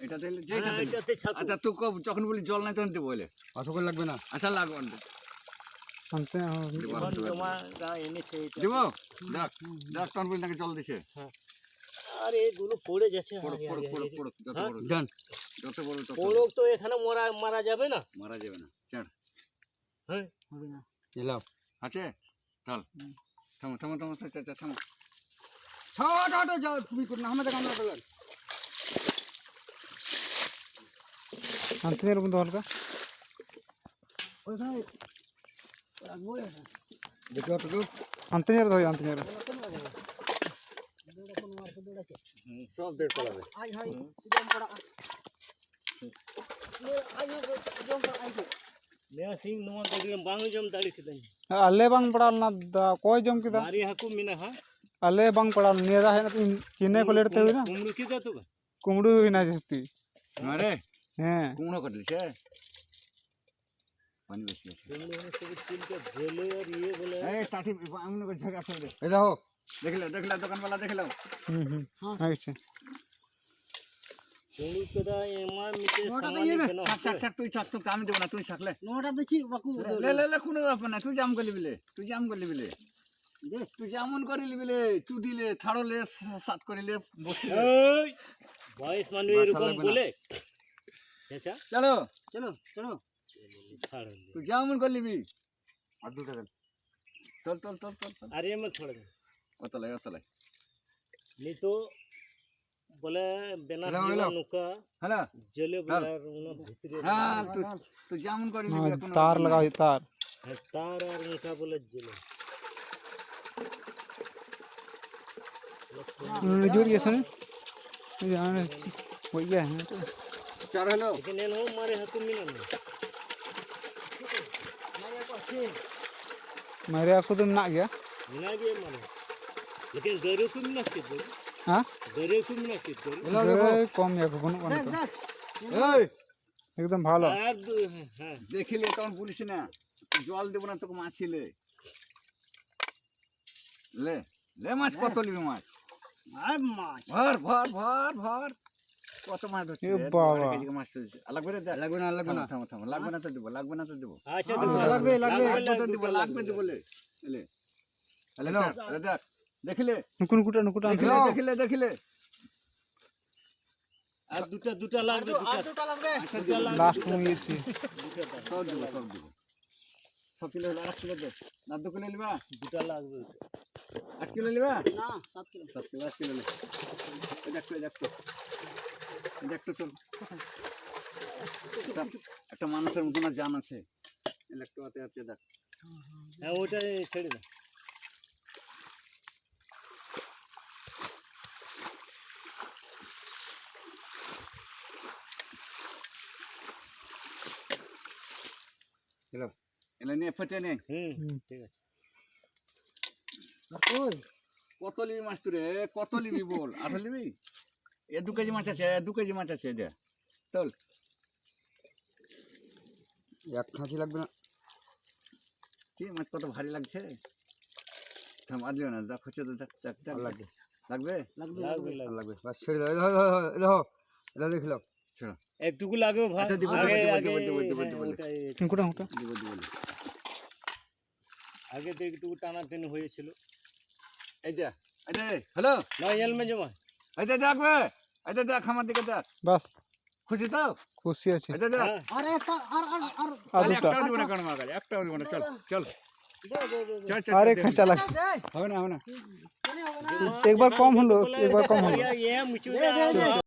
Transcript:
এটা দিলে যেটা দিলে আচ্ছা তুই যখন বলি জল নাই তখন দেবো বলে অত করে লাগবে না আচ্ছা লাগবে না আনতে দেব দেখ দেখ তখন বলি নাকি জল দিছে আরে এগুলো পড়ে যাচ্ছে পড়ো যত বড় ডান যত বড় তত পড়ুক তো এখানে মারা যাবে না মারা যাবে না ছাড় হ্যাঁ হবে না এলাও আছে চল থামো থামো থামো থামো ছোট ছোট যাও তুমি করে না আমাদের কামড়া করলেন আনতে নিয়ে বন্ধু হালকা ওইখানে রাখবো এটা দেখো তো আনতে নিয়ে ধরে আনতে নিয়ে সব দেড় পালাবে আই ভাই জম পড়া মেয়া সিং নোয়া দেখলে বাং জম দাড়ি কিদাই আলে বাং পড়াল না কই জম কিদা মারি হাকু মিনা হ্যাঁ আলে বাং পড়াল নিয়ে যা है ना চিনে को लेते हुई ना কুমড়ু কিদা তো कुमड़ू हुई ना जस्ती আরে हैं কুমড়ো কাটলিছে পানি বেশি আছে কুমড়ু হনে সব চিনকে ঝোলে আর ইয়ে বলে এই টাটি আমনে को जगह छोड़ दे এই দেখো देखला दुकान वाला देखला अच्छा কুমড়ু কিদা এমা মিতে নোটা সামান্য দিয়ে কেন ছাক তুই ছাক তুই আমি দেব না তুই ছাকলে নোটা দেখি বাকু লে কোনো ব্যাপার না তুই জাম করলি বিলে তুই জাম করলি বিলে দে তুই যেমন করিলি বিলে চুদিলে থাড়লে সাত করিলে বসিলে এই বয়স মানুষ এরকম বলে চাচা চলো চলো চলো ছাড় তুই যেমন করলি বি আর দুটো দেন চল আরে मैं छोड़ दे অতলাই नहीं तो बोले बिना हेलो, जीवन हेलो। नुका হ্যালো जले बोला उन भीतरे হ্যাঁ তুই যেমন করিলি বি এখন तार लगाओ तार तार और नुका बोले जले जुड़ गया सुन जान हो गया है तो চার হলো लेकिन ये नो मारे हाथ में ना मेरे आंखों तो ना गया मिला गया मारे लेकिन गरे को मिला के दे हां गरे को मिला के दे कम या কোনো দেখ কোন দেখ এই एकदम ভালো আর হ্যাঁ দেখিলে তখন বলিস না জল দেব না তোকে মাছিলে লে লে মাছ কত নিবি মাছ আই মাছ ভর ভর ভর ভর কত মাছ ধরছিস এ বাবা। 12 কেজি মাছ ধরছিস লাগবে রে লাগবে না লাগবে না থামো লাগবে না তো দেব লাগবে না তো দেব আচ্ছা লাগবে লাগবে লাগবে তো দেব লাগবে তো বলে লে লে স্যার দেখ দেখিলে নুকুটা দেখিলে আর দুটা লাগবে আর দুটো লাগবে আচ্ছা দেব लास्ट में ये थी সব দেব সব কিলো হলো 8 কিলো দে না 2 কিলো নিবা দুটা লাগবে 8 কিলো নিবা না 7 কিলো 7 কিলো 8 কিলো নে দেখ তো চল একটা মানুষের মতো না জান আছে ইলেকট্রোতে আছে দেখ হ্যাঁ ওটা ছেড়ে দাও চলো এলে নিয়ে ফেটে নে ঠিক আছে ওই কত লিবি মাছ তুই রে কত লিবি বল 8 লিবি এ 2 কেজি মাছ আছে 2 কেজি মাছ আছে দে চল এক খাঁচি লাগবে না কি মাছ কত ভারী লাগছে থাম আদিও না দেখ হচ্ছে তো দেখ লাগবে লাগবে লাগবে লাগবে বাস ছেড়ে দাও দেখো এটা দেখলো ছেড়ো একটুকু লাগবে ভাই আচ্ছা, দিব, আগে দিব, আগে দিব, দিব, দিব, দিব। নুকুটা দিব আগে তো একটু টানাটানি হয়েছিল এই দে হ্যালো নয়ল মে জমা এই দে দেখবে এই দে দেখ আমার দিকে দেখ बस খুশি তো खुशी আছে এই দে দেখ আর একটা আর আর আর তাহলে দুটো একটাও দিব না কারণ মাগা একটাও দিব না চল চল দে দে দে চল আরে দে। खर्चा लग দে হবে না চলে হবে না एक बार कम हलो एक बार कम हलो ये मुझे